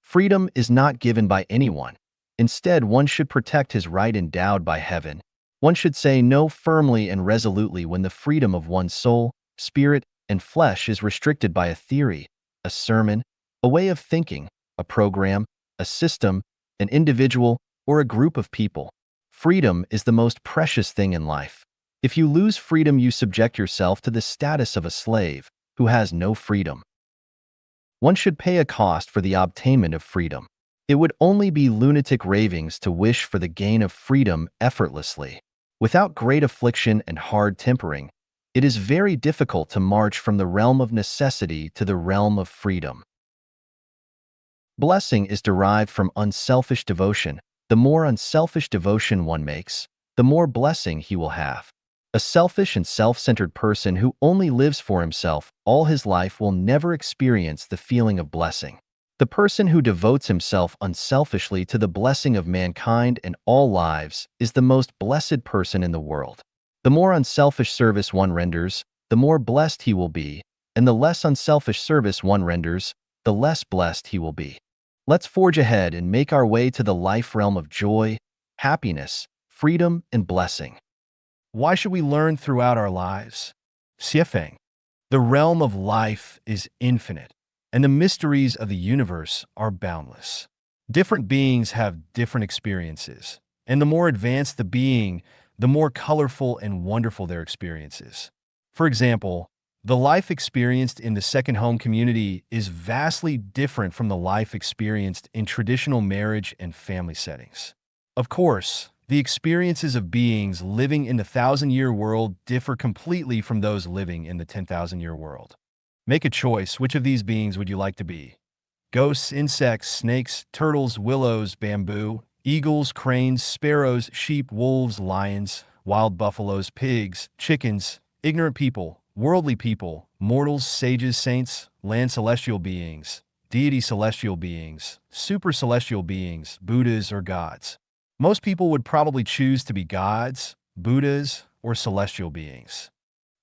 Freedom is not given by anyone. Instead, one should protect his right endowed by heaven. One should say no firmly and resolutely when the freedom of one's soul, spirit, and flesh is restricted by a theory, a sermon, a way of thinking, a program, a system, an individual, or a group of people. Freedom is the most precious thing in life. If you lose freedom, you subject yourself to the status of a slave who has no freedom. One should pay a cost for the obtainment of freedom. It would only be lunatic ravings to wish for the gain of freedom effortlessly. Without great affliction and hard tempering, it is very difficult to march from the realm of necessity to the realm of freedom. Blessing is derived from unselfish devotion, The more unselfish devotion one makes, the more blessing he will have. A selfish and self-centered person who only lives for himself all his life will never experience the feeling of blessing. The person who devotes himself unselfishly to the blessing of mankind and all lives is the most blessed person in the world. The more unselfish service one renders, the more blessed he will be, and the less unselfish service one renders, the less blessed he will be. Let's forge ahead and make our way to the life realm of joy, happiness, freedom, and blessing. Why should we learn throughout our lives? Xiefeng. The realm of life is infinite, and the mysteries of the universe are boundless. Different beings have different experiences, and the more advanced the being, the more colorful and wonderful their experiences. For example, the life experienced in the second home community is vastly different from the life experienced in traditional marriage and family settings. Of course, the experiences of beings living in the 1,000-year world differ completely from those living in the 10,000-year world. Make a choice. Which of these beings would you like to be? Ghosts, insects, snakes, turtles, willows, bamboo, eagles, cranes, sparrows, sheep, wolves, lions, wild buffaloes, pigs, chickens, ignorant people, worldly people, mortals, sages, saints, land celestial beings, deity celestial beings, super celestial beings, Buddhas, or gods. Most people would probably choose to be gods, Buddhas, or celestial beings.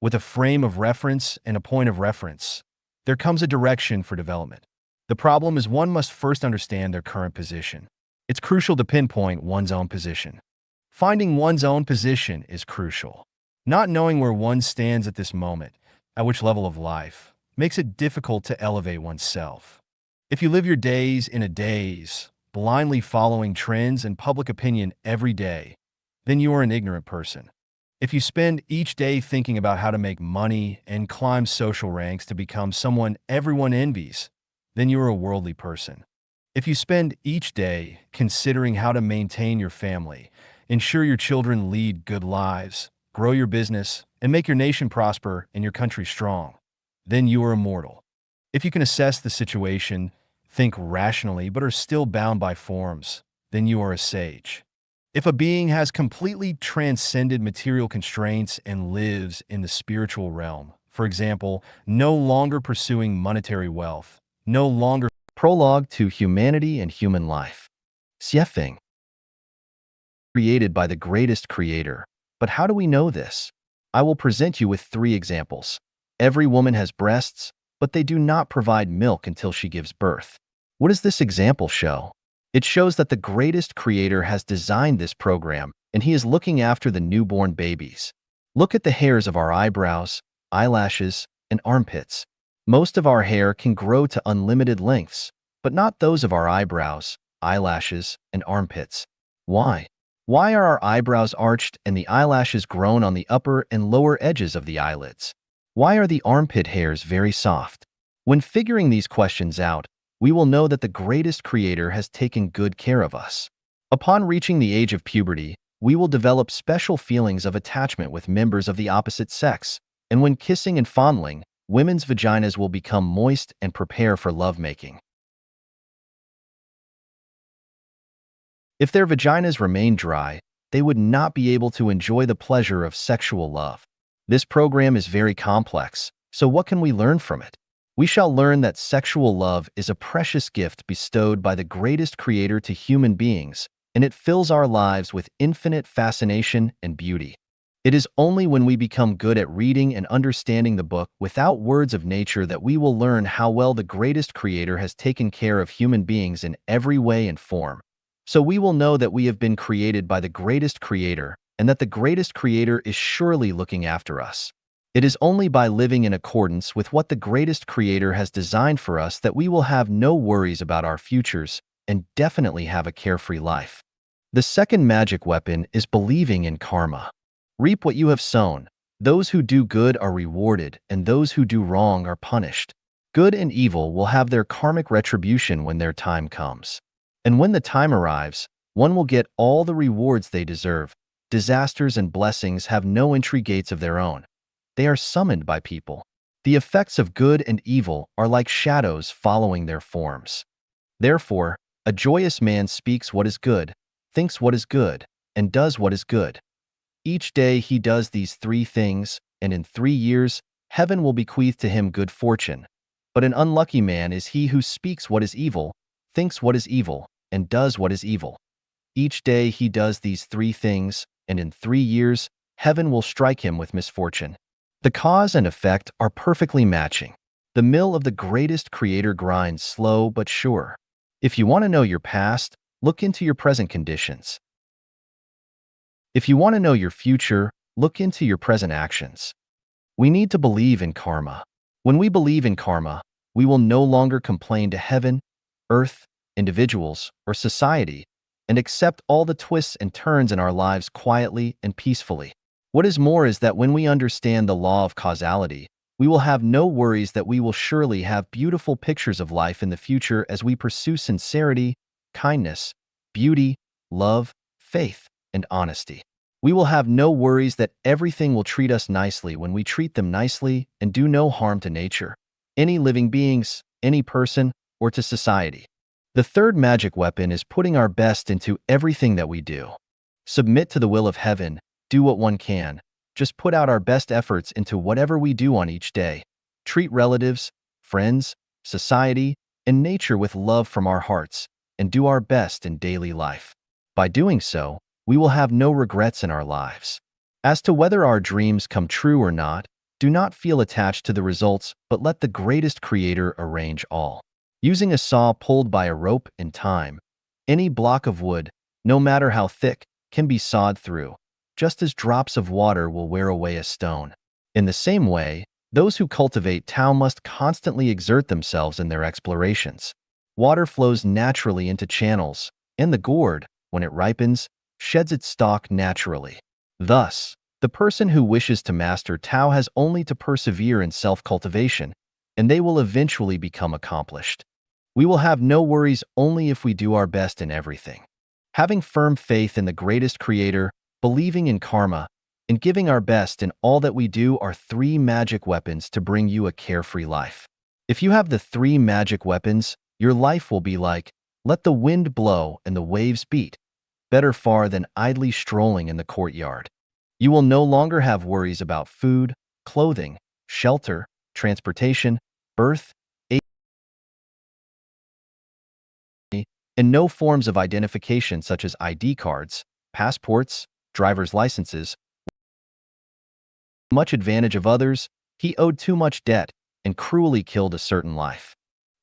With a frame of reference and a point of reference, there comes a direction for development. The problem is one must first understand their current position. It's crucial to pinpoint one's own position. Finding one's own position is crucial. Not knowing where one stands at this moment, at which level of life, makes it difficult to elevate oneself. If you live your days in a daze, blindly following trends and public opinion every day, then you are an ignorant person. If you spend each day thinking about how to make money and climb social ranks to become someone everyone envies, then you are a worldly person. If you spend each day considering how to maintain your family, ensure your children lead good lives, grow your business, and make your nation prosper and your country strong, then you are immortal. If you can assess the situation, think rationally, but are still bound by forms, then you are a sage. If a being has completely transcended material constraints and lives in the spiritual realm, for example, no longer pursuing monetary wealth, no longer prologue to humanity and human life. Xiefeng, created by the greatest creator. But how do we know this? I will present you with 3 examples. Every woman has breasts, but they do not provide milk until she gives birth. What does this example show? It shows that the greatest creator has designed this program, and he is looking after the newborn babies. Look at the hairs of our eyebrows, eyelashes, and armpits. Most of our hair can grow to unlimited lengths, but not those of our eyebrows, eyelashes, and armpits. Why? Why are our eyebrows arched and the eyelashes grown on the upper and lower edges of the eyelids? Why are the armpit hairs very soft? When figuring these questions out, we will know that the greatest creator has taken good care of us. Upon reaching the age of puberty, we will develop special feelings of attachment with members of the opposite sex, and when kissing and fondling, women's vaginas will become moist and prepare for lovemaking. If their vaginas remain dry, they would not be able to enjoy the pleasure of sexual love. This program is very complex, so what can we learn from it? We shall learn that sexual love is a precious gift bestowed by the greatest creator to human beings, and it fills our lives with infinite fascination and beauty. It is only when we become good at reading and understanding the book without words of nature that we will learn how well the greatest creator has taken care of human beings in every way and form. So we will know that we have been created by the greatest creator, and that the greatest creator is surely looking after us. It is only by living in accordance with what the greatest creator has designed for us that we will have no worries about our futures and definitely have a carefree life. The second magic weapon is believing in karma. Reap what you have sown. Those who do good are rewarded, and those who do wrong are punished. Good and evil will have their karmic retribution when their time comes. And when the time arrives, one will get all the rewards they deserve. Disasters and blessings have no entry gates of their own. They are summoned by people. The effects of good and evil are like shadows following their forms. Therefore, a joyous man speaks what is good, thinks what is good, and does what is good. Each day he does these three things, and in 3 years heaven will bequeath to him good fortune. But an unlucky man is he who speaks what is evil, thinks what is evil, and does what is evil. Each day he does these three things, and in 3 years heaven will strike him with misfortune. The cause and effect are perfectly matching. The mill of the greatest creator grinds slow but sure. If you want to know your past, look into your present conditions. If you want to know your future, look into your present actions. We need to believe in karma. When we believe in karma, we will no longer complain to heaven, earth, individuals, or society, and accept all the twists and turns in our lives quietly and peacefully. What is more is that when we understand the law of causality, we will have no worries that we will surely have beautiful pictures of life in the future as we pursue sincerity, kindness, beauty, love, faith, and honesty. We will have no worries that everything will treat us nicely when we treat them nicely and do no harm to nature, any living beings, any person, or to society. The third magic weapon is putting our best into everything that we do. Submit to the will of heaven, do what one can. Just put out our best efforts into whatever we do on each day. Treat relatives, friends, society, and nature with love from our hearts, and do our best in daily life. By doing so, we will have no regrets in our lives. As to whether our dreams come true or not, do not feel attached to the results, but let the greatest creator arrange all. Using a saw pulled by a rope in time, any block of wood, no matter how thick, can be sawed through, just as drops of water will wear away a stone. In the same way, those who cultivate Tao must constantly exert themselves in their explorations. Water flows naturally into channels, and the gourd, when it ripens, sheds its stalk naturally. Thus, the person who wishes to master Tao has only to persevere in self-cultivation, and they will eventually become accomplished. We will have no worries only if we do our best in everything. Having firm faith in the greatest creator, believing in karma, and giving our best in all that we do are three magic weapons to bring you a carefree life. If you have the three magic weapons, your life will be like, let the wind blow and the waves beat, better far than idly strolling in the courtyard. You will no longer have worries about food, clothing, shelter, transportation, birth, and no forms of identification such as ID cards, passports, driver's licenses. Much advantage of others, he owed too much debt and cruelly killed a certain life.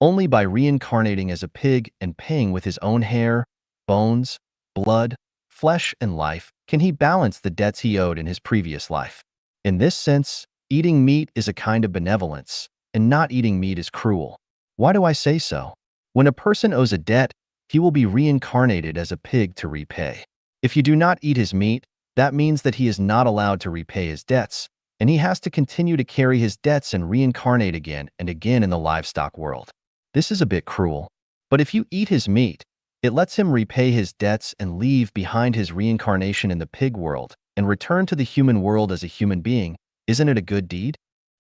Only by reincarnating as a pig and paying with his own hair, bones, blood, flesh, and life can he balance the debts he owed in his previous life. In this sense, eating meat is a kind of benevolence, and not eating meat is cruel. Why do I say so? When a person owes a debt, he will be reincarnated as a pig to repay. If you do not eat his meat, that means that he is not allowed to repay his debts, and he has to continue to carry his debts and reincarnate again and again in the livestock world. This is a bit cruel. But if you eat his meat, it lets him repay his debts and leave behind his reincarnation in the pig world and return to the human world as a human being. Isn't it a good deed?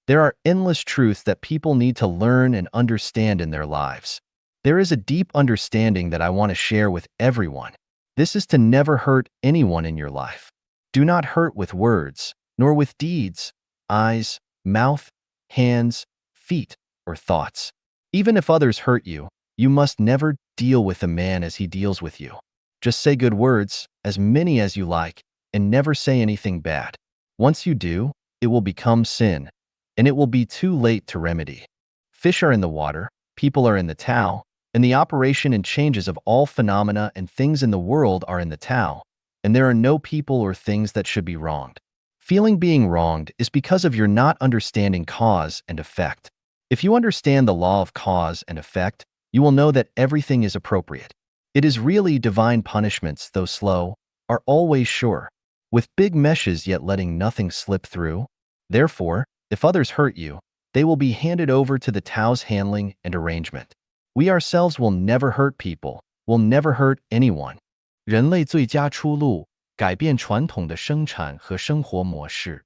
There are endless truths that people need to learn and understand in their lives. There is a deep understanding that I want to share with everyone. This is to never hurt anyone in your life. Do not hurt with words, nor with deeds, eyes, mouth, hands, feet, or thoughts. Even if others hurt you, you must never deal with a man as he deals with you. Just say good words, as many as you like, and never say anything bad. Once you do, it will become sin, and it will be too late to remedy. Fish are in the water, people are in the Tao, and the operation and changes of all phenomena and things in the world are in the Tao, and there are no people or things that should be wronged. Feeling being wronged is because of your not understanding cause and effect. If you understand the law of cause and effect, you will know that everything is appropriate. It is really divine punishments, though slow, are always sure, with big meshes yet letting nothing slip through. Therefore, if others hurt you, they will be handed over to the Tao's handling and arrangement. We ourselves will never hurt people, will never hurt anyone. 人类最佳出路，改变传统的生产和生活模式.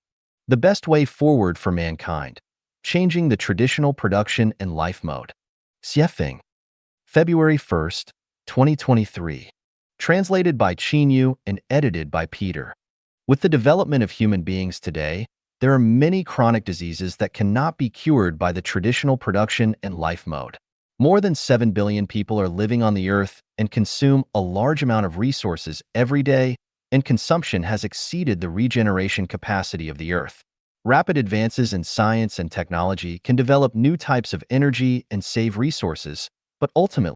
The best way forward for mankind, changing the traditional production and life mode. Xiefeng. February 1st, 2023. translated by Chinyu and edited by Peter. With the development of human beings today, there are many chronic diseases that cannot be cured by the traditional production and life mode. More than 7 billion people are living on the earth and consume a large amount of resources every day, and consumption has exceeded the regeneration capacity of the earth. Rapid advances in science and technology can develop new types of energy and save resources, but ultimately,